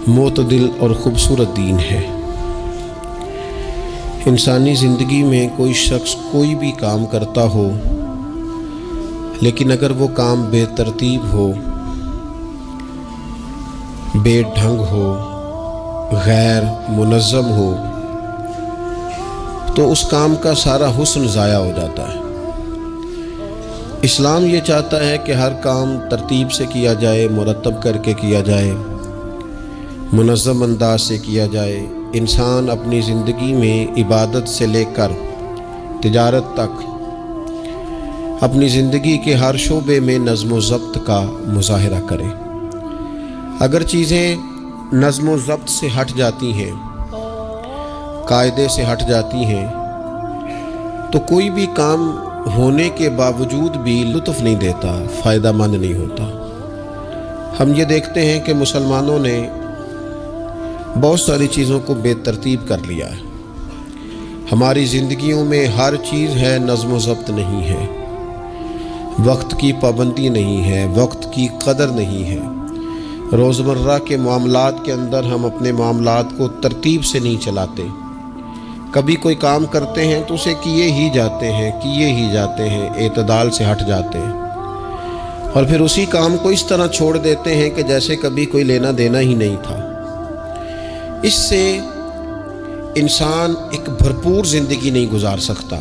معتدل اور خوبصورت دین ہے۔ انسانی زندگی میں کوئی شخص کوئی بھی کام کرتا ہو، لیکن اگر وہ کام بے ترتیب ہو، بے ڈھنگ ہو، غیر منظم ہو، تو اس کام کا سارا حسن ضائع ہو جاتا ہے۔ اسلام یہ چاہتا ہے کہ ہر کام ترتیب سے کیا جائے، مرتب کر کے کیا جائے، منظم انداز سے کیا جائے۔ انسان اپنی زندگی میں عبادت سے لے کر تجارت تک اپنی زندگی کے ہر شعبے میں نظم و ضبط کا مظاہرہ کرے۔ اگر چیزیں نظم و ضبط سے ہٹ جاتی ہیں، قاعدے سے ہٹ جاتی ہیں، تو کوئی بھی کام ہونے کے باوجود بھی لطف نہیں دیتا، فائدہ مند نہیں ہوتا۔ ہم یہ دیکھتے ہیں کہ مسلمانوں نے بہت ساری چیزوں کو بے ترتیب کر لیا ہے۔ ہماری زندگیوں میں ہر چیز ہے، نظم و ضبط نہیں ہے، وقت کی پابندی نہیں ہے، وقت کی قدر نہیں ہے۔ روزمرہ کے معاملات کے اندر ہم اپنے معاملات کو ترتیب سے نہیں چلاتے۔ کبھی کوئی کام کرتے ہیں تو اسے کیے ہی جاتے ہیں، اعتدال سے ہٹ جاتے ہیں، اور پھر اسی کام کو اس طرح چھوڑ دیتے ہیں کہ جیسے کبھی کوئی لینا دینا ہی نہیں تھا۔ اس سے انسان ایک بھرپور زندگی نہیں گزار سکتا،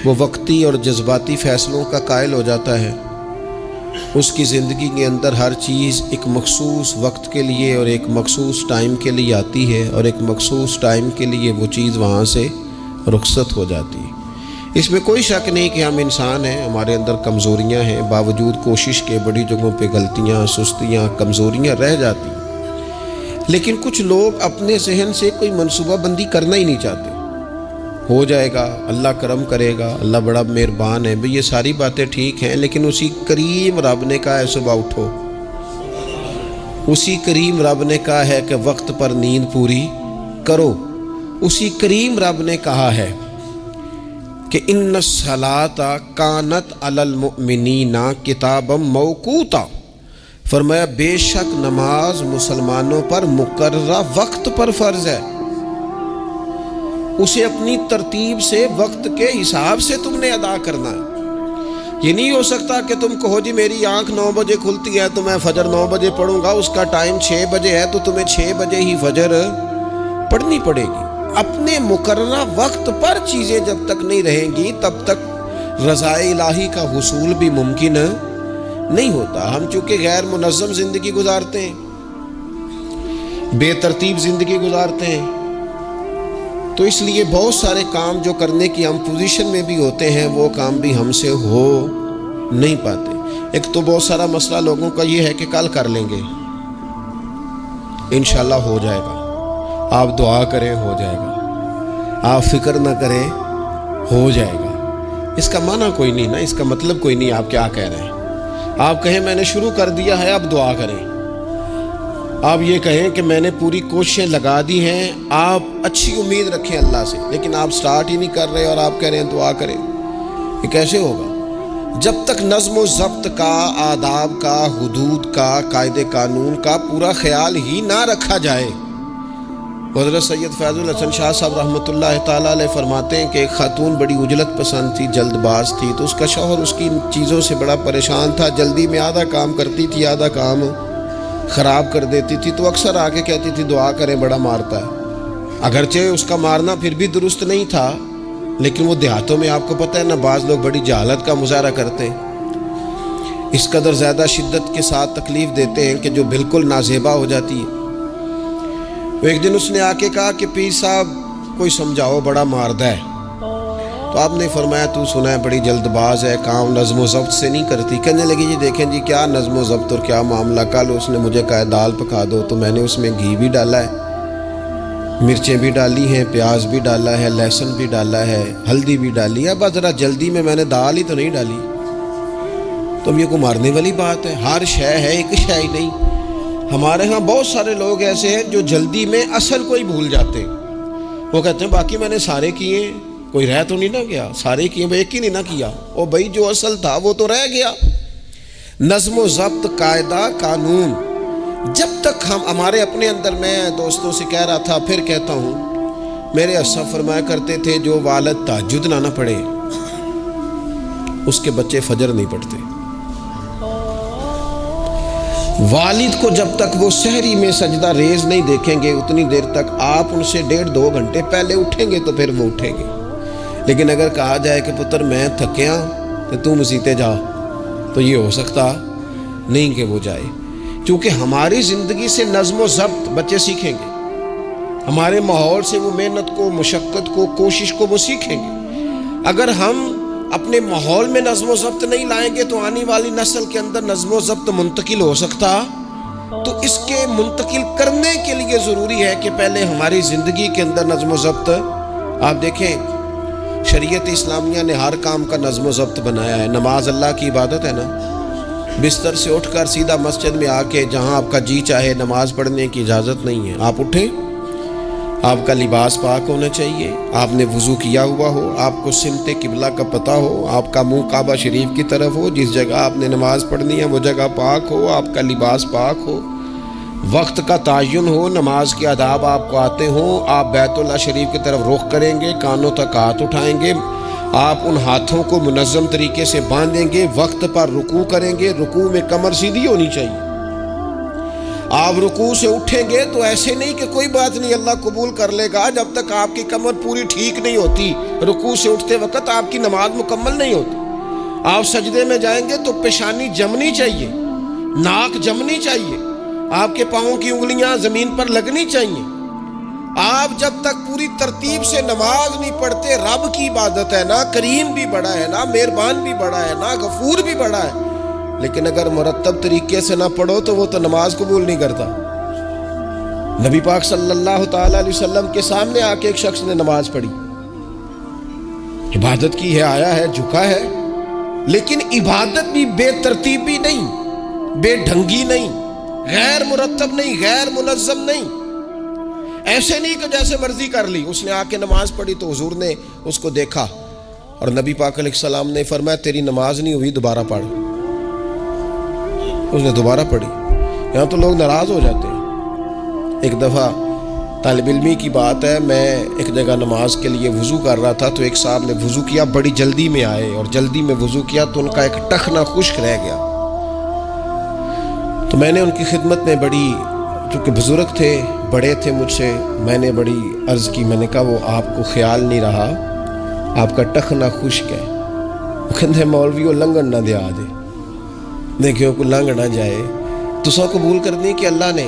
وہ وقتی اور جذباتی فیصلوں کا قائل ہو جاتا ہے۔ اس کی زندگی کے اندر ہر چیز ایک مخصوص وقت کے لیے اور ایک مخصوص ٹائم کے لیے آتی ہے، اور ایک مخصوص ٹائم کے لیے وہ چیز وہاں سے رخصت ہو جاتی ہے۔ اس میں کوئی شک نہیں کہ ہم انسان ہیں، ہمارے اندر کمزوریاں ہیں، باوجود کوشش کے بڑی جگہوں پہ غلطیاں، سستیاں، کمزوریاں رہ جاتی ہیں۔ لیکن کچھ لوگ اپنے ذہن سے کوئی منصوبہ بندی کرنا ہی نہیں چاہتے۔ ہو جائے گا، اللہ کرم کرے گا، اللہ بڑا مہربان ہے، بھئی یہ ساری باتیں ٹھیک ہیں، لیکن اسی کریم رب نے کہا ہے صبح اٹھو، اسی کریم رب نے کہا ہے کہ وقت پر نیند پوری کرو، اسی کریم رب نے کہا ہے کہ ان الصلاۃ کانت علی المؤمنین کتابا موقوتا، فرمایا بے شک نماز مسلمانوں پر مقررہ وقت پر فرض ہے۔ اسے اپنی ترتیب سے وقت کے حساب سے تم نے ادا کرنا ہے۔ یہ نہیں ہو سکتا کہ تم کہو جی میری آنکھ 9 بجے کھلتی ہے تو میں فجر 9 بجے پڑھوں گا، اس کا ٹائم 6 بجے ہے تو تمہیں 6 بجے ہی فجر پڑھنی پڑے گی۔ اپنے مقررہ وقت پر چیزیں جب تک نہیں رہیں گی تب تک رضا الہی کا حصول بھی ممکن نہیں ہوتا۔ ہم چونکہ غیر منظم زندگی گزارتے ہیں، بے ترتیب زندگی گزارتے ہیں، تو اس لیے بہت سارے کام جو کرنے کی ہم پوزیشن میں بھی ہوتے ہیں وہ کام بھی ہم سے ہو نہیں پاتے۔ ایک تو بہت سارا مسئلہ لوگوں کا یہ ہے کہ کل کر لیں گے، انشاءاللہ ہو جائے گا، آپ دعا کریں ہو جائے گا، آپ فکر نہ کریں ہو جائے گا۔ اس کا معنی کوئی نہیں نا، اس کا مطلب کوئی نہیں۔ آپ کیا کہہ رہے ہیں؟ آپ کہیں میں نے شروع کر دیا ہے، اب دعا کریں۔ آپ یہ کہیں کہ میں نے پوری کوششیں لگا دی ہیں، آپ اچھی امید رکھیں اللہ سے، لیکن آپ سٹارٹ ہی نہیں کر رہے اور آپ کہہ رہے ہیں دعا کریں۔ یہ کیسے ہوگا؟ جب تک نظم و ضبط کا، آداب کا، حدود کا، قاعدے قانون کا پورا خیال ہی نہ رکھا جائے۔ حضرت سید فیض الحسن شاہ صاحب رحمۃ اللہ تعالیٰ علیہ فرماتے ہیں کہ ایک خاتون بڑی عجلت پسند تھی، جلد باز تھی، تو اس کا شوہر اس کی چیزوں سے بڑا پریشان تھا، جلدی میں آدھا کام کرتی تھی، آدھا کام خراب کر دیتی تھی، تو اکثر آ کے کہتی تھی دعا کریں بڑا مارتا ہے۔ اگرچہ اس کا مارنا پھر بھی درست نہیں تھا، لیکن وہ دیہاتوں میں آپ کو پتہ ہے نا، بعض لوگ بڑی جہالت کا مظاہرہ کرتے ہیں، اس قدر زیادہ شدت کے ساتھ تکلیف دیتے ہیں کہ جو بالکل نازیبا ہو جاتی ہے۔ ایک دن اس نے آ کے کہا کہ پیر صاحب کوئی سمجھاؤ، بڑا ماردہ ہے۔ تو آپ نے فرمایا تو سنا ہے بڑی جلد باز ہے، کام نظم و ضبط سے نہیں کرتی۔ کہنے لگی جی دیکھیں جی کیا نظم و ضبط اور کیا معاملہ، کل اس نے مجھے کہا دال پکا دو تو میں نے اس میں گھی بھی ڈالا ہے، مرچیں بھی ڈالی ہیں، پیاز بھی ڈالا ہے، لہسن بھی ڈالا ہے، ہلدی بھی ڈالی ہے، بس ذرا جلدی میں نے دال ہی تو نہیں ڈالی۔ تو یہ کو مارنے والی بات ہے؟ ہر شے ہے، ایک شے ہی نہیں۔ ہمارے ہاں بہت سارے لوگ ایسے ہیں جو جلدی میں اصل کو ہی بھول جاتے ہیں۔ وہ کہتے ہیں باقی میں نے سارے کیے، کوئی رہ تو نہیں نہ گیا، سارے کیے، ایک ہی نہیں نہ کیا، اور بھائی جو اصل تھا وہ تو رہ گیا۔ نظم و ضبط، قاعدہ قانون، جب تک ہمارے اپنے اندر، میں دوستوں سے کہہ رہا تھا پھر کہتا ہوں، میرے اسا فرمایا کرتے تھے جو والد تہجد نہ پڑھے اس کے بچے فجر نہیں پڑھتے۔ والد کو جب تک وہ سحری میں سجدہ ریز نہیں دیکھیں گے اتنی دیر تک آپ ان سے 1.5-2 گھنٹے پہلے اٹھیں گے تو پھر وہ اٹھیں گے۔ لیکن اگر کہا جائے کہ پتر میں تھکیا تو تم مسیتے جا، تو یہ ہو سکتا نہیں کہ وہ جائے، کیونکہ ہماری زندگی سے نظم و ضبط بچے سیکھیں گے، ہمارے ماحول سے وہ محنت کو، مشقت کو، کوشش کو وہ سیکھیں گے۔ اگر ہم اپنے ماحول میں نظم و ضبط نہیں لائیں گے تو آنے والی نسل کے اندر نظم و ضبط منتقل ہو سکتا۔ تو اس کے منتقل کرنے کے لیے ضروری ہے کہ پہلے ہماری زندگی کے اندر نظم و ضبط، آپ دیکھیں شریعت اسلامیہ نے ہر کام کا نظم و ضبط بنایا ہے۔ نماز اللہ کی عبادت ہے نا، بستر سے اٹھ کر سیدھا مسجد میں آ کے جہاں آپ کا جی چاہے نماز پڑھنے کی اجازت نہیں ہے۔ آپ اٹھیں، آپ کا لباس پاک ہونا چاہیے، آپ نے وضو کیا ہوا ہو، آپ کو سمت قبلہ کا پتہ ہو، آپ کا منہ کعبہ شریف کی طرف ہو، جس جگہ آپ نے نماز پڑھنی ہے وہ جگہ پاک ہو، آپ کا لباس پاک ہو، وقت کا تعین ہو، نماز کے آداب آپ کو آتے ہوں، آپ بیت اللہ شریف کی طرف رخ کریں گے، کانوں تک ہاتھ اٹھائیں گے، آپ ان ہاتھوں کو منظم طریقے سے باندھیں گے، وقت پر رکوع کریں گے، رکوع میں کمر سیدھی ہونی چاہیے۔ آپ رکوع سے اٹھیں گے تو ایسے نہیں کہ کوئی بات نہیں اللہ قبول کر لے گا، جب تک آپ کی کمر پوری ٹھیک نہیں ہوتی رکوع سے اٹھتے وقت آپ کی نماز مکمل نہیں ہوتی۔ آپ سجدے میں جائیں گے تو پیشانی جمنی چاہیے، ناک جمنی چاہیے، آپ کے پاؤں کی انگلیاں زمین پر لگنی چاہیے۔ آپ جب تک پوری ترتیب سے نماز نہیں پڑھتے، رب کی عبادت ہے نا، کریم بھی بڑا ہے نا، مہربان بھی بڑا ہے نا، غفور بھی بڑا ہے، لیکن اگر مرتب طریقے سے نہ پڑھو تو وہ تو نماز قبول نہیں کرتا۔ نبی پاک صلی اللہ تعالی علیہ وسلم کے سامنے آ کے ایک شخص نے نماز پڑھی، عبادت کی ہے، آیا ہے، جھکا ہے، لیکن عبادت بھی بے ترتیب بھی نہیں، بے ڈھنگی نہیں، غیر مرتب نہیں، غیر منظم نہیں، ایسے نہیں کہ جیسے مرضی کر لی۔ اس نے آ کے نماز پڑھی تو حضور نے اس کو دیکھا اور نبی پاک علیہ السلام نے فرمایا تیری نماز نہیں ہوئی، دوبارہ پڑھ۔ اس نے دوبارہ پڑھی۔ یہاں تو لوگ ناراض ہو جاتے ہیں۔ ایک دفعہ طالب علمی کی بات ہے، میں ایک جگہ نماز کے لیے وضو کر رہا تھا تو ایک صاحب نے وضو کیا، بڑی جلدی میں آئے اور جلدی میں وضو کیا تو ان کا ایک ٹخنا خشک رہ گیا۔ تو میں نے ان کی خدمت میں بڑی، چونکہ بزرگ تھے، بڑے تھے مجھ سے، میں نے بڑی عرض کی، میں نے کہا وہ آپ کو خیال نہیں رہا، آپ کا ٹخنا خشک ہے۔ وہ کہتے مولوی وہ لنگن نہ دیا دے، دیکھیں کو لنگ نہ جائے، تو سو قبول کرنی کہ اللہ نے۔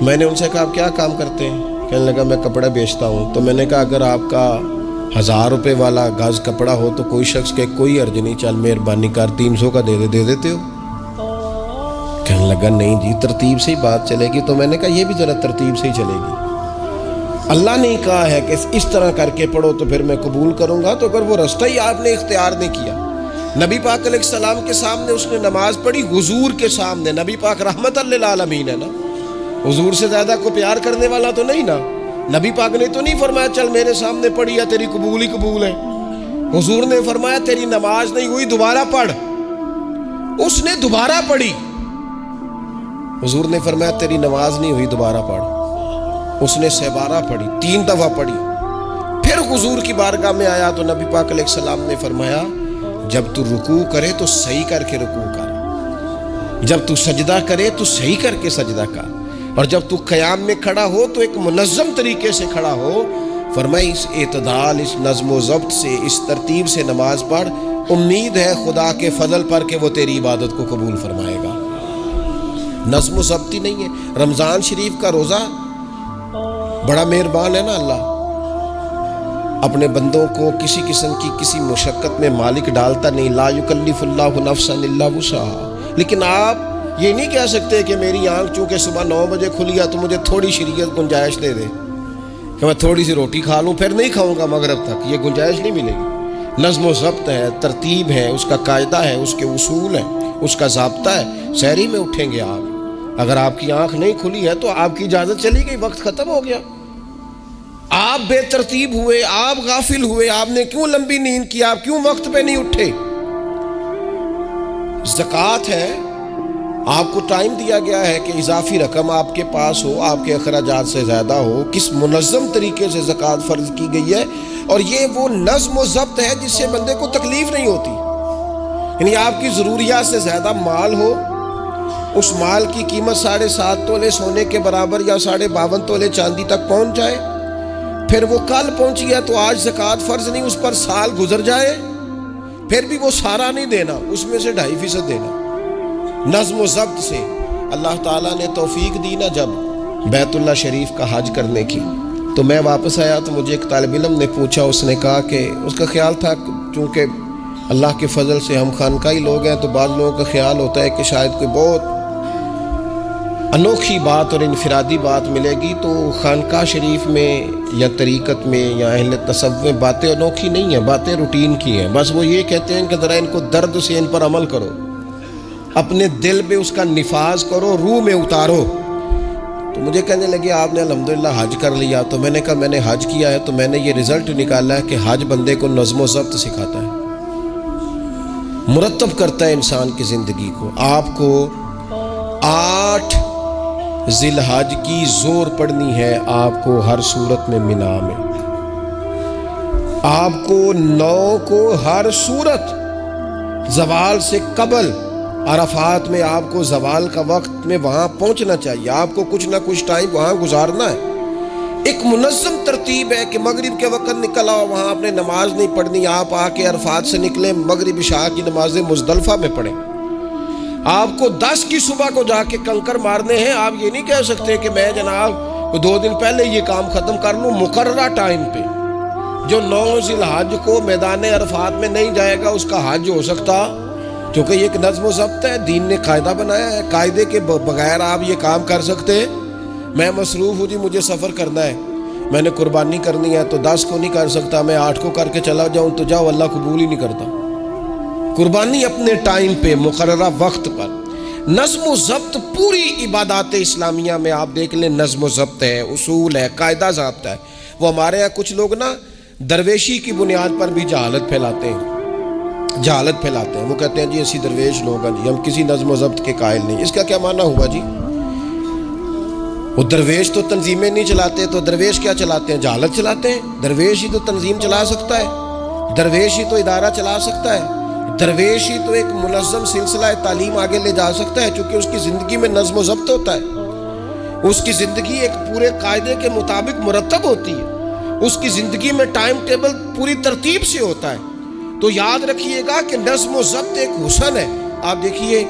میں نے ان سے کہا آپ کیا کام کرتے ہیں؟ کہنے لگا میں کپڑا بیچتا ہوں۔ تو میں نے کہا اگر آپ کا 1000 روپے والا گز کپڑا ہو تو کوئی شخص کہ کوئی عرض نہیں، چل مہربانی کر 300 کا دے دیتے ہو؟ کہنے لگا نہیں جی ترتیب سے ہی بات چلے گی۔ تو میں نے کہا یہ بھی ذرا ترتیب سے ہی چلے گی، اللہ نے کہا ہے کہ اس طرح کر کے پڑھو تو پھر میں قبول کروں گا۔ تو اگر وہ رستہ ہی آپ نے اختیار نہیں کیا، نبی پاک علیہ السلام کے سامنے اس نے نماز پڑھی، حضور کے سامنے، نبی پاک رحمت للعالمین ہے نا، حضور سے زیادہ کو پیار کرنے والا تو نہیں نا۔ نبی پاک نے تو نہیں فرمایا چل میرے سامنے پڑھی یا تیری قبول ہی قبول ہے، حضور نے فرمایا تیری نماز نہیں ہوئی، دوبارہ پڑھ۔ اس نے دوبارہ پڑھی، حضور نے فرمایا تیری نماز نہیں ہوئی، دوبارہ پڑھ۔ اس نے 12 پڑھی، 3 دفعہ پڑھی، پھر حضور کی بارگاہ میں آیا تو نبی پاک علیہ السلام نے فرمایا جب تو رکوع کرے تو صحیح کر کے رکوع کر، جب تو سجدہ کرے تو صحیح کر کے سجدہ کر، اور جب تو قیام میں کھڑا ہو تو ایک منظم طریقے سے کھڑا ہو۔ فرمائی اس اعتدال، اس نظم و ضبط سے، اس ترتیب سے نماز پڑھ، امید ہے خدا کے فضل پر کہ وہ تیری عبادت کو قبول فرمائے گا۔ نظم و ضبط ہی نہیں ہے۔ رمضان شریف کا روزہ بڑا مہربان ہے نا اللہ، اپنے بندوں کو کسی قسم کی کسی مشقت میں مالک ڈالتا نہیں، لا یکلف اللہ نفسا الا وسعہا۔ لیکن آپ یہ نہیں کہہ سکتے کہ میری آنکھ چونکہ صبح 9 بجے کھلی ہے تو مجھے تھوڑی شریعت گنجائش دے دے کہ میں تھوڑی سی روٹی کھا لوں پھر نہیں کھاؤں گا مغرب تک، یہ گنجائش نہیں ملے گی۔ نظم و ضبط ہے، ترتیب ہے، اس کا قاعدہ ہے، اس کے اصول ہیں، اس کا ضابطہ ہے۔ سحری میں اٹھیں گے آپ، اگر آپ کی آنکھ نہیں کھلی ہے تو آپ کی اجازت چلی گئی، وقت ختم ہو گیا۔ آپ بے ترتیب ہوئے، آپ غافل ہوئے، آپ نے کیوں لمبی نیند کی، آپ کیوں وقت پہ نہیں اٹھے؟ زکوٰۃ ہے، آپ کو ٹائم دیا گیا ہے کہ اضافی رقم آپ کے پاس ہو، آپ کے اخراجات سے زیادہ ہو، کس منظم طریقے سے زکوٰۃ فرض کی گئی ہے، اور یہ وہ نظم و ضبط ہے جس سے بندے کو تکلیف نہیں ہوتی. یعنی آپ کی ضروریات سے زیادہ مال ہو، اس مال کی قیمت 7.5 تولے سونے کے برابر یا 52.5 تولے چاندی تک پہنچ جائے، پھر وہ کل پہنچی ہے تو آج زکوٰۃ فرض نہیں، اس پر سال گزر جائے، پھر بھی وہ سارا نہیں دینا، اس میں سے 2.5% دینا. نظم و ضبط سے اللہ تعالیٰ نے توفیق دی نا جب بیت اللہ شریف کا حج کرنے کی. تو میں واپس آیا تو مجھے ایک طالب علم نے پوچھا، اس نے کہا کہ اس کا خیال تھا چونکہ اللہ کے فضل سے ہم خانقاہی لوگ ہیں تو بعض لوگوں کا خیال ہوتا ہے کہ شاید کوئی بہت انوکھی بات اور انفرادی بات ملے گی، تو خانقاہ شریف میں یا طریقت میں یا اہل تصوف میں باتیں انوکھی نہیں ہیں، باتیں روٹین کی ہیں. بس وہ یہ کہتے ہیں کہ ذرا ان کو درد سے ان پر عمل کرو، اپنے دل میں اس کا نفاذ کرو، روح میں اتارو. تو مجھے کہنے لگے آپ نے الحمدللہ حج کر لیا. تو میں نے کہا میں نے حج کیا ہے تو میں نے یہ رزلٹ نکالا ہے کہ حج بندے کو نظم و ضبط سکھاتا ہے، مرتب کرتا ہے انسان کی زندگی کو. آپ کو 8 ذی الحج کی زور پڑنی ہے، آپ کو ہر صورت میں مینا میں، آپ کو 9 کو ہر صورت زوال سے قبل عرفات میں آپ کو زوال کا وقت میں وہاں پہنچنا چاہیے، آپ کو کچھ نہ کچھ ٹائم وہاں گزارنا ہے. ایک منظم ترتیب ہے کہ مغرب کے وقت نکل آؤ، وہاں آپ نے نماز نہیں پڑھنی، آپ آ کے عرفات سے نکلیں، مغرب عشاء کی نمازیں مزدلفہ میں پڑھیں. آپ کو 10 کی صبح کو جا کے کنکر مارنے ہیں، آپ یہ نہیں کہہ سکتے کہ میں جناب 2 دن پہلے یہ کام ختم کر لوں. مقررہ ٹائم پہ جو 9 ذی الحج کو میدان عرفات میں نہیں جائے گا اس کا حج ہو سکتا، کیونکہ یہ ایک نظم و ضبط ہے، دین نے قاعدہ بنایا ہے، قاعدے کے بغیر آپ یہ کام کر سکتے. میں مصروف ہوں جی، مجھے سفر کرنا ہے، میں نے قربانی کرنی ہے تو 10 کو نہیں کر سکتا، میں 8 کو کر کے چلا جاؤں تو جاؤ، اللہ قبول ہی نہیں کرتا. قربانی اپنے ٹائم پہ مقررہ وقت پر. نظم و ضبط پوری عبادات اسلامیہ میں آپ دیکھ لیں، نظم و ضبط ہے، اصول ہے، قاعدہ ضابطہ ہے. وہ ہمارے یہاں کچھ لوگ نا درویشی کی بنیاد پر بھی جہالت پھیلاتے ہیں. وہ کہتے ہیں جی اسی درویش لوگ ہیں جی، ہم کسی نظم و ضبط کے قائل نہیں. اس کا کیا معنی ہوا جی؟ وہ درویش تو تنظیمیں نہیں چلاتے، تو درویش کیا چلاتے ہیں؟ جہالت چلاتے ہیں. درویش ہی تو تنظیم چلا سکتا ہے، درویش ہی تو ادارہ چلا سکتا ہے، درویش ہی تو ایک منظم سلسلہ تعلیم آگے لے جا سکتا ہے، چونکہ اس کی زندگی میں نظم و ضبط ہوتا ہے، اس کی زندگی ایک پورے قاعدے کے مطابق مرتب ہوتی ہے، اس کی زندگی میں ٹائم ٹیبل پوری ترتیب سے ہوتا ہے. تو یاد رکھیے گا کہ نظم و ضبط ایک حسن ہے. آپ دیکھیے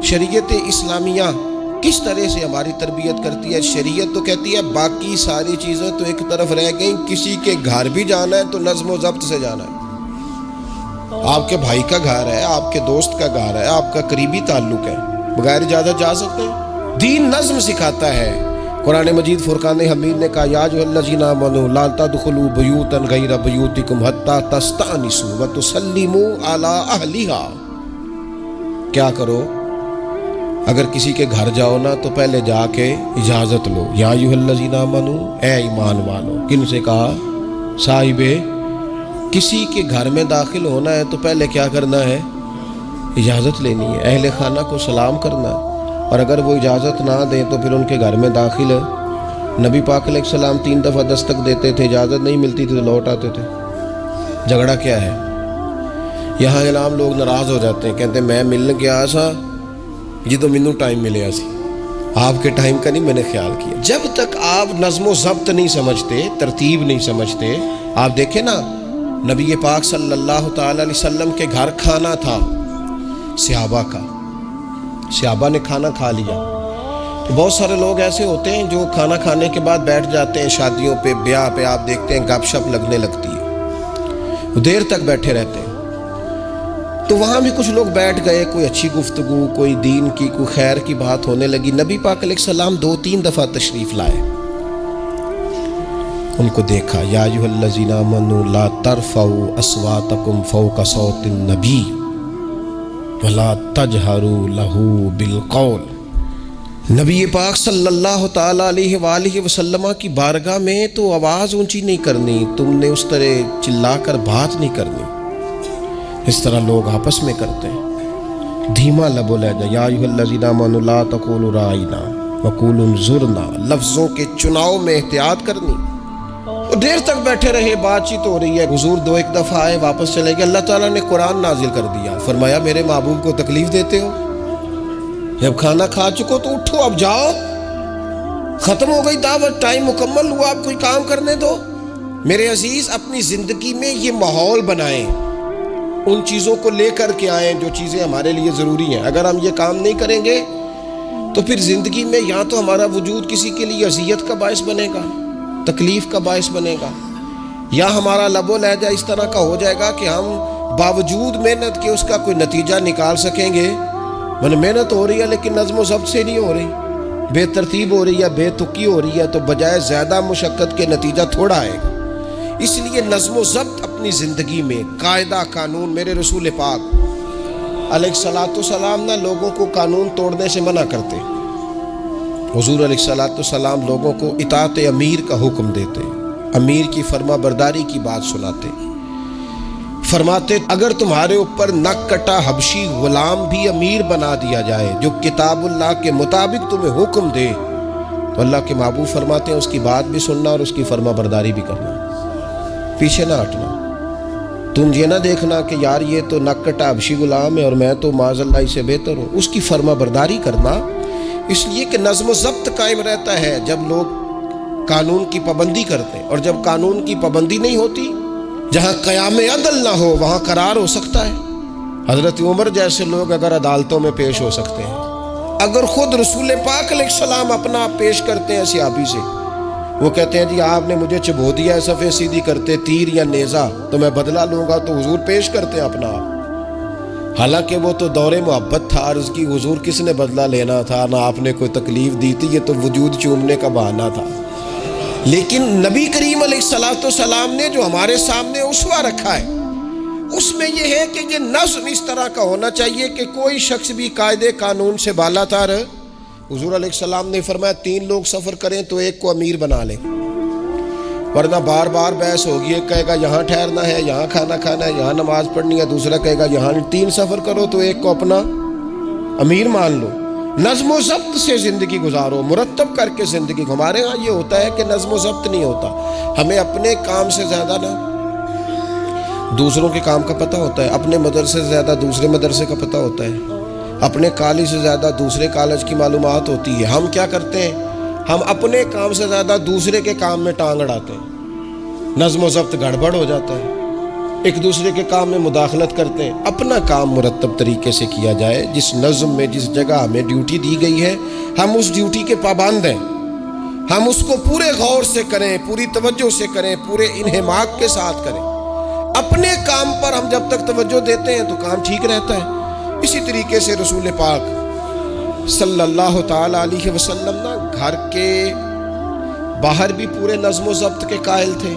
شریعت اسلامیہ کس طرح سے ہماری تربیت کرتی ہے. شریعت تو کہتی ہے باقی ساری چیزیں تو ایک طرف رہ گئیں، کسی کے گھر بھی جانا ہے تو نظم و ضبط سے جانا ہے. آپ کے بھائی کا گھر ہے، آپ کے دوست کا گھر ہے، آپ کا قریبی تعلق ہے، بغیر اجازت جا سکتے ہیں؟ دین نظم سکھاتا ہے. قرآن مجید فرقان حمید نے کہا یا ایھا الذین آمنوا لا تدخلوا بیوتا غیر بیوتکم حتی تستأنسوا وتسلموا علی اہلھا. کیا کرو؟ اگر کسی کے گھر جاؤ نا تو پہلے جا کے اجازت لو. یا ایھا الذین آمنوا، اے ایمان والو. کن سے کہا؟ صاحب کسی کے گھر میں داخل ہونا ہے تو پہلے کیا کرنا ہے؟ اجازت لینی ہے. اہل خانہ کو سلام کرنا ہے، اور اگر وہ اجازت نہ دیں تو پھر ان کے گھر میں داخل ہے. نبی پاک علیہ السلام 3 دفعہ دستک دیتے تھے، اجازت نہیں ملتی تھی تو لوٹ آتے تھے. جھگڑا کیا ہے؟ یہاں عام لوگ ناراض ہو جاتے ہیں، کہتے ہیں میں ملنے گیا سا جی تو مینوں ٹائم ملیا سی، آپ کے ٹائم کا نہیں میں نے خیال کیا. جب تک آپ نظم و ضبط نہیں سمجھتے، ترتیب نہیں سمجھتے. آپ دیکھیں نا نبی پاک صلی اللہ تعالی علیہ وسلم کے گھر کھانا تھا صحابہ کا، صحابہ نے کھانا کھا لیا. تو بہت سارے لوگ ایسے ہوتے ہیں جو کھانا کھانے کے بعد بیٹھ جاتے ہیں شادیوں پہ، بیاہ پہ، آپ دیکھتے ہیں گپ شپ لگنے لگتی ہے، وہ دیر تک بیٹھے رہتے ہیں. تو وہاں بھی کچھ لوگ بیٹھ گئے، کوئی اچھی گفتگو، کوئی دین کی، کوئی خیر کی بات ہونے لگی. نبی پاک علیہ السلام 2-3 دفعہ تشریف لائے، ان کو دیکھا. یا ایھا الذین آمنوا لا ترفعوا اصواتکم فوق صوت النبی ولا تجہروا لہ بالقول. نبی پاک صلی اللہ تعالی علیہ وآلہ وسلم کی بارگاہ میں تو آواز اونچی نہیں کرنی، تم نے اس طرح چلا کر بات نہیں کرنی، اس طرح لوگ آپس میں کرتے ہیں. دھیما لب لہجہ، یا ایھا الذین آمنوا لا تقولوا رائنا وقولوا انظرنا، لفظوں کے چناؤ میں احتیاط کرنی۔ اور دیر تک بیٹھے رہے، بات چیت ہو رہی ہے، حضور دو ایک دفعہ آئے، واپس چلے گئے۔ اللہ تعالیٰ نے قرآن نازل کر دیا، فرمایا میرے محبوب کو تکلیف دیتے ہو؟ جب کھانا کھا چکو تو اٹھو، اب جاؤ، ختم ہو گئی دعوت، ٹائم مکمل ہوا، اب کوئی کام کرنے دو۔ میرے عزیز، اپنی زندگی میں یہ ماحول بنائیں، ان چیزوں کو لے کر کے آئیں جو چیزیں ہمارے لیے ضروری ہیں۔ اگر ہم یہ کام نہیں کریں گے تو پھر زندگی میں یا تو ہمارا وجود کسی کے لیے اذیت کا باعث بنے گا، تکلیف کا باعث بنے گا، یا ہمارا لب و لہجہ اس طرح کا ہو جائے گا کہ ہم باوجود محنت کے اس کا کوئی نتیجہ نکال سکیں گے۔ محنت ہو رہی ہے لیکن نظم و ضبط سے نہیں ہو رہی، بے ترتیب ہو رہی ہے، بے تکی ہو رہی ہے، تو بجائے زیادہ مشقت کے نتیجہ تھوڑا آئے گا۔ اس لیے نظم و ضبط اپنی زندگی میں، قاعدہ قانون۔ میرے رسول پاک علیہ الصلوۃ والسلام نہ لوگوں کو قانون توڑنے سے منع کرتے، حضور علیہ الصلوۃ والسلام لوگوں کو اطاعت امیر کا حکم دیتے، امیر کی فرما برداری کی بات سناتے، فرماتے اگر تمہارے اوپر نک کٹا حبشی غلام بھی امیر بنا دیا جائے جو کتاب اللہ کے مطابق تمہیں حکم دے، تو اللہ کے محبوب فرماتے ہیں اس کی بات بھی سننا اور اس کی فرما برداری بھی کرنا، پیچھے نہ ہٹنا۔ تم یہ نہ دیکھنا کہ یار یہ تو نک کٹا حبشی غلام ہے اور میں تو معاذ اللہ اس سے بہتر ہوں، اس کی فرما برداری کرنا۔ اس لیے کہ نظم و ضبط قائم رہتا ہے جب لوگ قانون کی پابندی کرتے ہیں، اور جب قانون کی پابندی نہیں ہوتی، جہاں قیام عدل نہ ہو وہاں قرار ہو سکتا ہے۔ حضرت عمر جیسے لوگ اگر عدالتوں میں پیش ہو سکتے ہیں، اگر خود رسول پاک علیہ السلام اپنا آپ پیش کرتے ہیں صحابی سے، وہ کہتے ہیں جی آپ نے مجھے چبھو دیا ہے صفے سیدھی کرتے تیر یا نیزہ، تو میں بدلہ لوں گا، تو حضور پیش کرتے ہیں اپنا آپ، حالانکہ وہ تو دور محبت تھا، عرض کی حضور کس نے بدلہ لینا تھا، نہ آپ نے کوئی تکلیف دی تھی، یہ تو وجود چومنے کا بہانہ تھا۔ لیکن نبی کریم علیہ الصلوۃ والسلام نے جو ہمارے سامنے اسوہ رکھا ہے، اس میں یہ ہے کہ یہ نظم اس طرح کا ہونا چاہیے کہ کوئی شخص بھی قاعدے قانون سے بالا تر۔ حضور علیہ السلام نے فرمایا 3 لوگ سفر کریں تو ایک کو امیر بنا لیں، ورنہ بار بار بحث ہوگی، ایک کہے گا یہاں ٹھہرنا ہے، یہاں کھانا کھانا ہے، یہاں نماز پڑھنی ہے، دوسرا کہے گا یہاں 3 سفر کرو تو ایک کو اپنا امیر مان لو۔ نظم و ضبط سے زندگی گزارو، مرتب کر کے زندگی۔ ہمارے ہاں یہ ہوتا ہے کہ نظم و ضبط نہیں ہوتا، ہمیں اپنے کام سے زیادہ نہ دوسروں کے کام کا پتہ ہوتا ہے، اپنے مدرسے سے زیادہ دوسرے مدرسے کا پتہ ہوتا ہے، اپنے کالج سے زیادہ دوسرے کالج کی معلومات ہوتی ہے۔ ہم کیا کرتے ہیں؟ ہم اپنے کام سے زیادہ دوسرے کے کام میں ٹانگ اڑاتے ہیں، نظم و ضبط گڑبڑ ہو جاتا ہے، ایک دوسرے کے کام میں مداخلت کرتے ہیں۔ اپنا کام مرتب طریقے سے کیا جائے، جس نظم میں جس جگہ ہمیں ڈیوٹی دی گئی ہے ہم اس ڈیوٹی کے پابند ہیں، ہم اس کو پورے غور سے کریں، پوری توجہ سے کریں، پورے انہماک کے ساتھ کریں۔ اپنے کام پر ہم جب تک توجہ دیتے ہیں تو کام ٹھیک رہتا ہے۔ اسی طریقے سے رسول پاک صلی اللہ تعالی علیہ وسلم نا گھر کے باہر بھی پورے نظم و ضبط کے قائل تھے،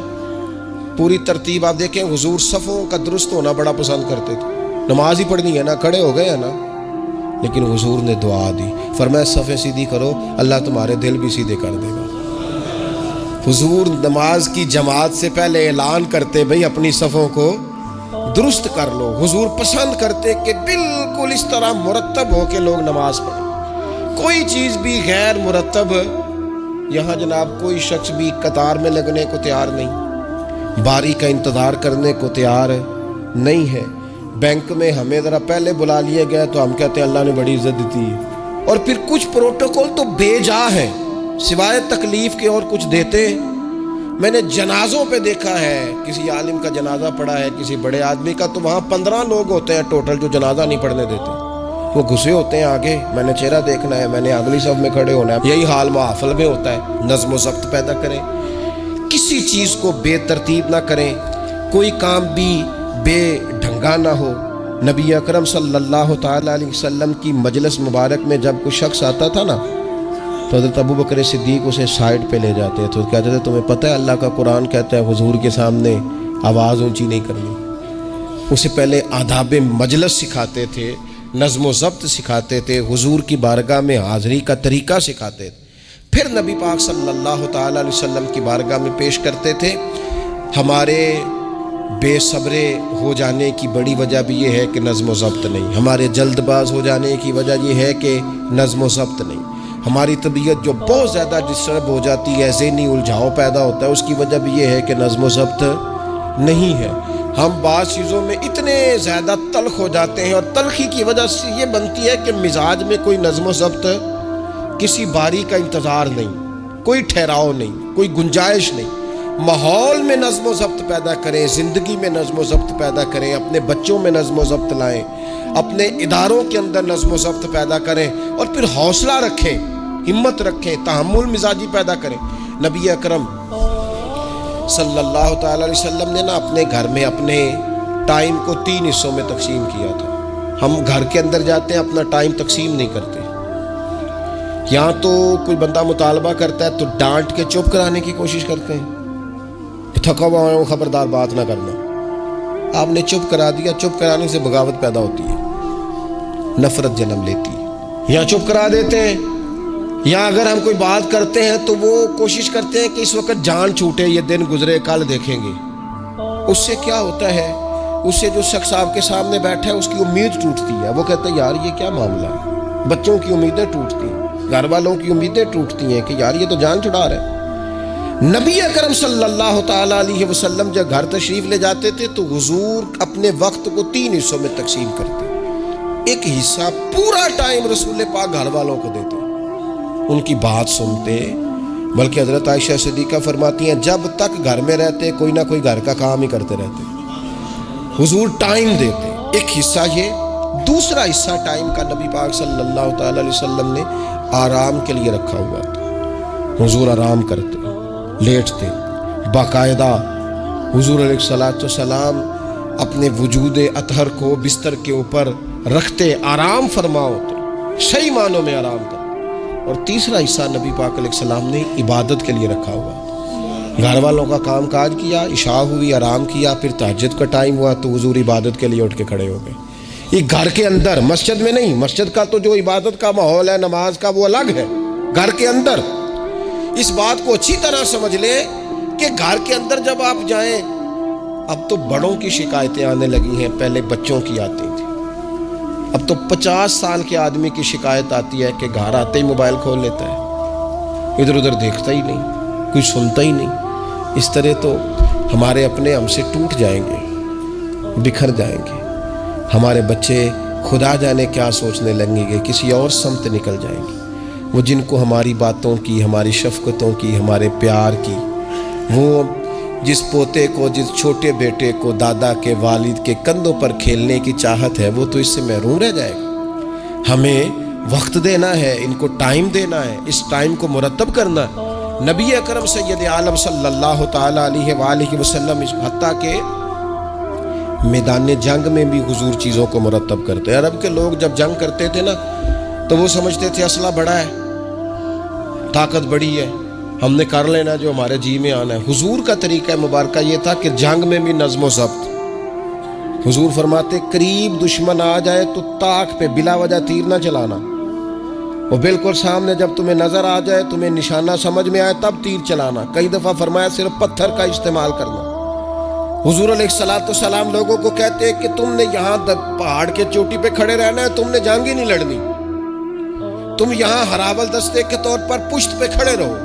پوری ترتیب۔ آپ دیکھیں حضور صفوں کا درست ہونا بڑا پسند کرتے تھے، نماز ہی پڑھنی ہے نا، کھڑے ہو گئے ہیں نا، لیکن حضور نے دعا دی، فرمایا صفیں سیدھی کرو، اللہ تمہارے دل بھی سیدھے کر دے گا۔ حضور نماز کی جماعت سے پہلے اعلان کرتے بھئی اپنی صفوں کو درست کر لو۔ حضور پسند کرتے کہ بالکل اس طرح مرتب ہو کے لوگ نماز پڑھیں، کوئی چیز بھی غیر مرتب، یہاں جناب کوئی شخص بھی قطار میں لگنے کو تیار نہیں، باری کا انتظار کرنے کو تیار نہیں ہے۔ بینک میں ہمیں ذرا پہلے بلا لیے گئے تو ہم کہتے ہیں اللہ نے بڑی عزت دی ہے، اور پھر کچھ پروٹوکول تو بے جا ہے، سوائے تکلیف کے اور کچھ دیتے۔ میں نے جنازوں پہ دیکھا ہے، کسی عالم کا جنازہ پڑھا ہے، کسی بڑے آدمی کا، تو وہاں 15 لوگ ہوتے ہیں ٹوٹل جو جنازہ نہیں پڑھنے دیتے، وہ گھسے ہوتے ہیں آگے، میں نے چہرہ دیکھنا ہے، میں نے اگلی صف میں کھڑے ہونا ہے۔ یہی حال محافل میں ہوتا ہے۔ نظم و ضبط پیدا کریں، کسی چیز کو بے ترتیب نہ کریں، کوئی کام بھی بے ڈھنگا نہ ہو۔ نبی اکرم صلی اللہ تعالی علیہ وسلم کی مجلس مبارک میں جب کوئی شخص آتا تھا نا تو حضرت ابو بکر صدیق اسے سائڈ پہ لے جاتے تو کہتے تھے تمہیں پتہ ہے اللہ کا قرآن کہتا ہے حضور کے سامنے آواز اونچی نہیں کرنی۔ اسے پہلے آداب مجلس سکھاتے تھے، نظم و ضبط سکھاتے تھے، حضور کی بارگاہ میں حاضری کا طریقہ سکھاتے تھے، پھر نبی پاک صلی اللہ تعالی علیہ وسلم کی بارگاہ میں پیش کرتے تھے۔ ہمارے بے صبرے ہو جانے کی بڑی وجہ بھی یہ ہے کہ نظم و ضبط نہیں. ہمارے جلد باز ہو جانے کی وجہ یہ ہے کہ نظم و ضبط نہیں. ہماری طبیعت جو بہت زیادہ ڈسٹرب ہو جاتی ہے, ذہنی الجھاؤ پیدا ہوتا ہے, اس کی وجہ بھی یہ ہے کہ نظم و ضبط نہیں ہے. ہم بعض چیزوں میں اتنے زیادہ تلخ ہو جاتے ہیں, اور تلخی کی وجہ سے یہ بنتی ہے کہ مزاج میں کوئی نظم و ضبط, کسی باری کا انتظار نہیں, کوئی ٹھہراؤ نہیں, کوئی گنجائش نہیں. ماحول میں نظم و ضبط پیدا کریں, زندگی میں نظم و ضبط پیدا کریں, اپنے بچوں میں نظم و ضبط لائیں, اپنے اداروں کے اندر نظم و ضبط پیدا کریں, اور پھر حوصلہ رکھیں, ہمت رکھیں, تحمل مزاجی پیدا کریں. نبی اکرم صلی اللہ تعالی علیہ وسلم نے اپنے گھر میں اپنے ٹائم کو 3 حصوں میں تقسیم کیا تھا. ہم گھر کے اندر جاتے ہیں, اپنا ٹائم تقسیم نہیں کرتے. یہاں تو کوئی بندہ مطالبہ کرتا ہے تو ڈانٹ کے چپ کرانے کی کوشش کرتے ہیں, تھکا ہوا ہوں, خبردار بات نہ کرنا. آپ نے چپ کرا دیا, چپ کرانے سے بغاوت پیدا ہوتی ہے, نفرت جنم لیتی ہے. یہاں چپ کرا دیتے ہیں, یا اگر ہم کوئی بات کرتے ہیں تو وہ کوشش کرتے ہیں کہ اس وقت جان چھوٹے, یہ دن گزرے, کل دیکھیں گے. اس سے کیا ہوتا ہے, اس سے جو شخص آپ کے سامنے بیٹھا ہے اس کی امید ٹوٹتی ہے. وہ کہتا ہے یار یہ کیا معاملہ ہے. بچوں کی امیدیں ٹوٹتی ہیں, گھر والوں کی امیدیں ٹوٹتی ہیں کہ یار یہ تو جان چھڑا رہا ہے. نبی اکرم صلی اللہ تعالی علیہ وسلم جب گھر تشریف لے جاتے تھے تو حضور اپنے وقت کو 3 حصوں میں تقسیم کرتے. ایک حصہ پورا ٹائم رسول پاک گھر والوں کو دیتے, ان کی بات سنتے. بلکہ حضرت عائشہ صدیقہ فرماتی ہیں جب تک گھر میں رہتے کوئی نہ کوئی گھر کا کام ہی کرتے رہتے. حضور ٹائم دیتے. ایک حصہ یہ. دوسرا حصہ ٹائم کا نبی پاک صلی اللہ تعالی علیہ وسلم نے آرام کے لیے رکھا ہوا تھا. حضور آرام کرتے, لیٹتے, باقاعدہ حضور علیہ الصلوۃ والسلام اپنے وجود اطہر کو بستر کے اوپر رکھتے, آرام فرما ہوتے, صحیح معنوں میں آرام کرتے. اور تیسرا حصہ نبی پاک علیہ السلام نے عبادت کے لیے رکھا ہوا. گھر والوں کا کام کاج کیا, عشاء ہوئی, آرام کیا, پھر تہجد کا ٹائم ہوا تو حضور عبادت کے لیے اٹھ کے کھڑے ہو گئے. یہ گھر کے اندر, مسجد میں نہیں. مسجد کا تو جو عبادت کا ماحول ہے, نماز کا, وہ الگ ہے. گھر کے اندر اس بات کو اچھی طرح سمجھ لیں کہ گھر کے اندر جب آپ جائیں, اب تو بڑوں کی شکایتیں آنے لگی ہیں, پہلے بچوں کی آتی تھی. اب تو 50 سال کے آدمی کی شکایت آتی ہے کہ گھر آتے ہی موبائل کھول لیتا ہے, ادھر ادھر دیکھتا ہی نہیں, کوئی سنتا ہی نہیں. اس طرح تو ہمارے اپنے ہم سے ٹوٹ جائیں گے, بکھر جائیں گے. ہمارے بچے خدا جانے کیا سوچنے لگیں گے, کسی اور سمت نکل جائیں گے. وہ جن کو ہماری باتوں کی, ہماری شفقتوں کی, ہمارے پیار کی, وہ جس پوتے کو, جس چھوٹے بیٹے کو دادا کے والد کے کندھوں پر کھیلنے کی چاہت ہے, وہ تو اس سے محروم رہ جائے گا. ہمیں وقت دینا ہے, ان کو ٹائم دینا ہے, اس ٹائم کو مرتب کرنا ہے. نبی اکرم سید عالم صلی اللہ تعالی علیہ وآلہ وسلم حتیٰ کہ میدان جنگ میں بھی حضور چیزوں کو مرتب کرتے. عرب کے لوگ جب جنگ کرتے تھے نا تو وہ سمجھتے تھے اسلحہ بڑا ہے, طاقت بڑی ہے, ہم نے کر لینا جو ہمارے جی میں آنا ہے. حضور کا طریقہ مبارکہ یہ تھا کہ جنگ میں بھی نظم و ضبط. حضور فرماتے قریب دشمن آ جائے تو طاق پہ بلا وجہ تیر نہ چلانا, وہ بالکل سامنے جب تمہیں نظر آ جائے, تمہیں نشانہ سمجھ میں آئے تب تیر چلانا. کئی دفعہ فرمایا صرف پتھر کا استعمال کرنا. حضور علیہ الصلوۃ والسلام لوگوں کو کہتے کہ تم نے یہاں پہاڑ کے چوٹی پہ کھڑے رہنا ہے, تم نے جنگ ہی نہیں لڑنی. تم یہاں ہراول دستے کے طور پر پشت پہ کھڑے رہو,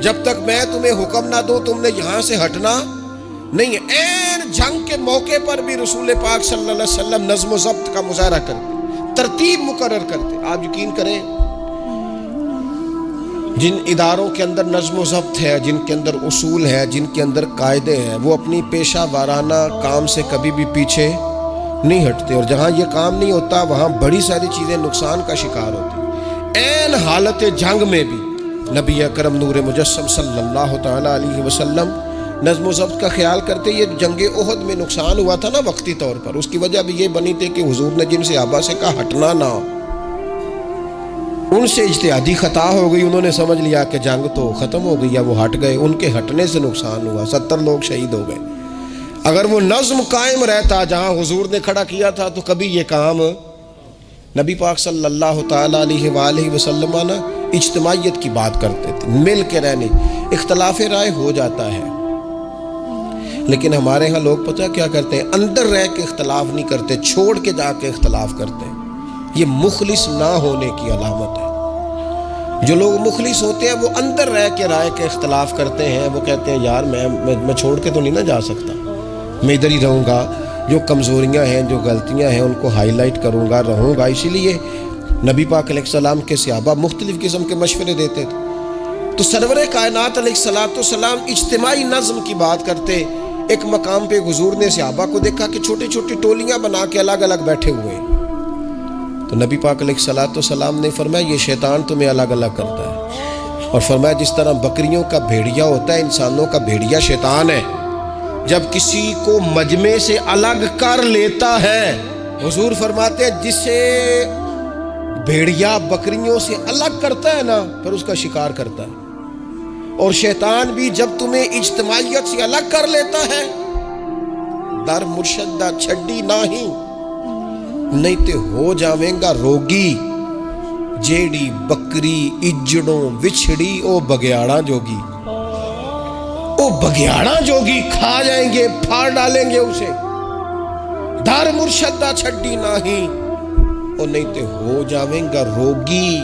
جب تک میں تمہیں حکم نہ دوں تم نے یہاں سے ہٹنا نہیں ہے. این جنگ کے موقع پر بھی رسول پاک صلی اللہ علیہ وسلم نظم و ضبط کا مظاہرہ کرتے, ترتیب مقرر کرتے. آپ یقین کریں جن اداروں کے اندر نظم و ضبط ہے, جن کے اندر اصول ہے, جن کے اندر قاعدے ہیں, وہ اپنی پیشہ وارانہ کام سے کبھی بھی پیچھے نہیں ہٹتے. اور جہاں یہ کام نہیں ہوتا وہاں بڑی ساری چیزیں نقصان کا شکار ہوتی. این حالت جنگ میں بھی نبی اکرم نور مجسم صلی اللہ تعالی علیہ وسلم نظم و ضبط کا خیال کرتے. یہ جنگ احد میں نقصان ہوا تھا نا وقتی طور پر, اس کی وجہ بھی یہ بنی تھی کہ حضور نے جن صحابہ سے کہا ہٹنا نہ, ان سے اجتہادی خطا ہو گئی. انہوں نے سمجھ لیا کہ جنگ تو ختم ہو گئی, یا وہ ہٹ گئے, ان کے ہٹنے سے نقصان ہوا, 70 لوگ شہید ہو گئے. اگر وہ نظم قائم رہتا جہاں حضور نے کھڑا کیا تھا تو کبھی یہ کام نبی پاک صلی اللہ تعالی علیہ وآلہ وسلم نا اجتماعیت کی بات کرتے تھے, مل کے رہنے. اختلاف رائے ہو جاتا ہے, لیکن ہمارے ہاں لوگ پتہ کیا کرتے ہیں، اندر رہ کے اختلاف نہیں کرتے، چھوڑ کے جا کے اختلاف کرتے ہیں۔ یہ مخلص نہ ہونے کی علامت ہے۔ جو لوگ مخلص ہوتے ہیں وہ اندر رہ کے رائے کے اختلاف کرتے ہیں، وہ کہتے ہیں یار میں چھوڑ کے تو نہیں نہ جا سکتا، میں ادھر ہی رہوں گا، جو کمزوریاں ہیں جو غلطیاں ہیں ان کو ہائی لائٹ کروں گا، رہوں گا۔ اسی لیے نبی پاک علیہ السلام کے صحابہ مختلف قسم کے مشورے دیتے تھے۔ تو سرور کائنات علیہ السلام اجتماعی نظم کی بات کرتے۔ ایک مقام پہ حضور نے صحابہ کو دیکھا کہ چھوٹی چھوٹی ٹولیاں بنا کے الگ الگ بیٹھے ہوئے ہیں۔ تو نبی پاک علیہ السلام نے فرمایا یہ شیطان تمہیں الگ الگ کرتا ہے، اور فرمایا جس طرح بکریوں کا بھیڑیا ہوتا ہے، انسانوں کا بھیڑیا شیطان ہے۔ جب کسی کو مجمع سے الگ کر لیتا ہے، حضور فرماتے ہیں جسے بھیڑیا بکریوں سے الگ کرتا ہے نا، پھر اس کا شکار کرتا ہے۔ اور شیطان بھی جب تمہیں اجتماعیت سے الگ کر لیتا ہے، در مرشدہ چھڈی نہیں تے ہو جاویں گا روگی، جیڑی بکری اجڑوں وچھڑی او بگیاڑا جوگی، او بگیاڑا جوگی کھا جائیں گے، پھاڑ ڈالیں گے اسے۔ در مرشدہ چھڈی نہیں تے ہو جاویں گا روگی،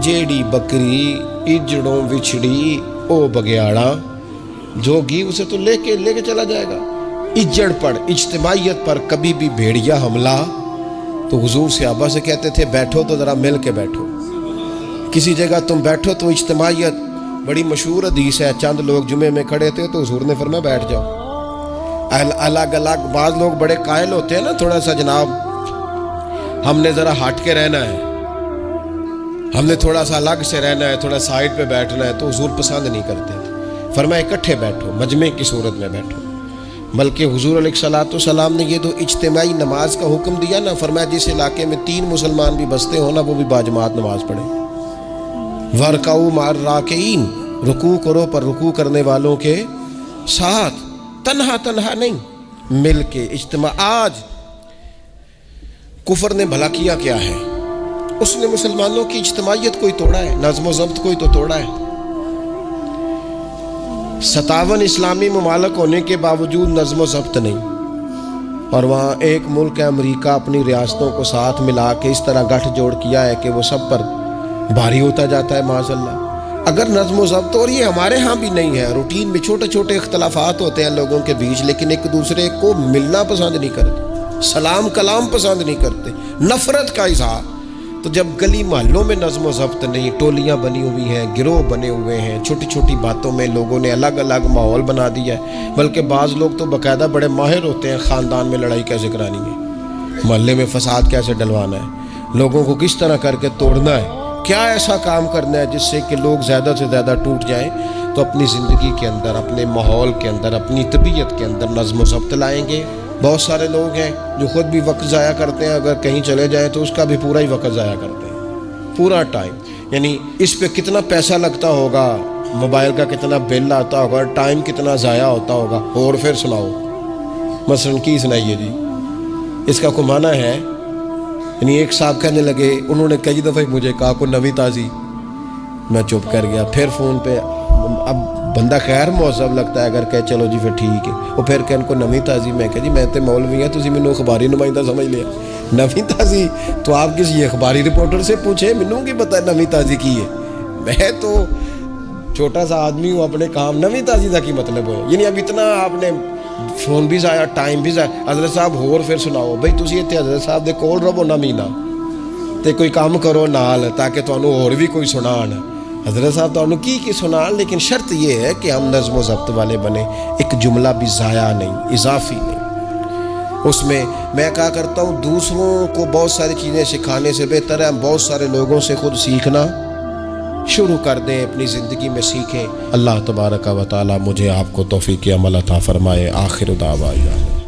جیڑی بکری اجڑوں وچھڑی او بگیاڑا جوگی، اسے تو لے کے چلا جائے گا۔ اجڑ پر، اجتماعیت پر کبھی بھی بھیڑیا حملہ، تو حضور صحابہ سے کہتے تھے بیٹھو تو ذرا مل کے بیٹھو، کسی جگہ تم بیٹھو تو اجتماعیت۔ بڑی مشہور حدیث ہے، چند لوگ جمعے میں کھڑے تھے تو حضور نے فرمایا بیٹھ جاؤ الگ الگ۔ بعض لوگ بڑے قائل ہوتے ہیں نا، تھوڑا سا جناب ہم نے ذرا ہٹ کے رہنا ہے، ہم نے تھوڑا سا الگ سے رہنا ہے، تھوڑا سائڈ پہ بیٹھنا ہے، تو حضور پسند نہیں کرتے تھے۔ فرمایا اکٹھے بیٹھو، مجمع کی صورت میں بیٹھو۔ بلکہ حضور علیہ السلام نے یہ تو اجتماعی نماز کا حکم دیا نا، فرمایا جس علاقے میں 3 مسلمان بھی بستے ہو نا، وہ بھی باجماعت نماز پڑھیں۔ وَارْكَعُوا مَعَ الرَّاكِعِينَ، رکوع کرو پر رکوع کرنے والوں کے ساتھ، تنہا نہیں، مل کے اجتماع۔ آج کفر نے بھلا کیا ہے؟ اس نے مسلمانوں کی اجتماعیت کوئی توڑا ہے، نظم و ضبط کوئی تو توڑا ہے۔ 57 اسلامی ممالک ہونے کے باوجود نظم و ضبط نہیں، اور وہاں ایک ملک ہے امریکہ، اپنی ریاستوں کو ساتھ ملا کے اس طرح گٹھ جوڑ کیا ہے کہ وہ سب پر بھاری ہوتا جاتا ہے معاذ اللہ۔ اگر نظم و ضبط، اور یہ ہمارے ہاں بھی نہیں ہے، روٹین میں چھوٹے چھوٹے اختلافات ہوتے ہیں لوگوں کے بیچ، لیکن ایک دوسرے کو ملنا پسند نہیں کرتے، سلام کلام پسند نہیں کرتے، نفرت کا اظہار۔ تو جب گلی محلوں میں نظم و ضبط نہیں، ٹولیاں بنی ہوئی ہیں، گروہ بنے ہوئے ہیں، چھوٹی چھوٹی باتوں میں لوگوں نے الگ الگ ماحول بنا دیا ہے۔ بلکہ بعض لوگ تو باقاعدہ بڑے ماہر ہوتے ہیں خاندان میں لڑائی کیسے کرانی ہے، محلے میں فساد کیسے ڈلوانا ہے، لوگوں کو کس طرح کر کے توڑنا ہے، کیا ایسا کام کرنا ہے جس سے کہ لوگ زیادہ سے زیادہ ٹوٹ جائیں۔ تو اپنی زندگی کے اندر، اپنے ماحول کے اندر، اپنی طبیعت کے اندر نظم و ضبط لائیں گے۔ بہت سارے لوگ ہیں جو خود بھی وقت ضائع کرتے ہیں، اگر کہیں چلے جائیں تو اس کا بھی پورا ہی وقت ضائع کرتے ہیں، پورا ٹائم، یعنی اس پہ کتنا پیسہ لگتا ہوگا، موبائل کا کتنا بل آتا ہوگا، ٹائم کتنا ضائع ہوتا ہوگا۔ اور پھر سناؤ، مثلاً کی سنائیے جی، اس کا کوئی معنی ہے؟ یعنی ایک صاحب کہنے لگے، انہوں نے کئی دفعہ مجھے کہا کوئی نوی تازی، میں چپ کر گیا۔ پھر فون پہ، اب بندہ خیر مہذب لگتا ہے اگر کہے چلو جی پھر ٹھیک ہے، وہ پھر کہ ان کو نوی تازی، میں کہ جی میں تے مولوی ہیں، تسی مینوں اخباری نمائندہ سمجھ لیا، نوی تازی تو آپ کسی اخباری رپورٹر سے پوچھیں، مینوں کی پتہ نوی تازی کی ہے، میں تو چھوٹا سا آدمی ہوں، اپنے کام نوی تازی کا کی مطلب ہو، یعنی اب اتنا آپ نے فون بھی ضائع، ٹائم بھی ضائع۔ حضرت صاحب ہور پھر سناؤ بھئی، تسی اتنے حضرت صاحب دے کول رہو نہ مہینہ تے کوئی کام کرو نال، تاکہ تانوں اور بھی کوئی سنان، حضرت صاحب تانوں کی سنان۔ لیکن شرط یہ ہے کہ ہم نظم و ضبط والے بنے، ایک جملہ بھی ضائع نہیں، اضافی نہیں۔ اس میں کہا کرتا ہوں، دوسروں کو بہت ساری چیزیں سکھانے سے بہتر ہے ہم بہت سارے لوگوں سے خود سیکھنا شروع کر دیں، اپنی زندگی میں سیکھیں۔ اللہ تبارک و تعالی مجھے آپ کو توفیق عمل عطا فرمائے۔ آخر دعوانا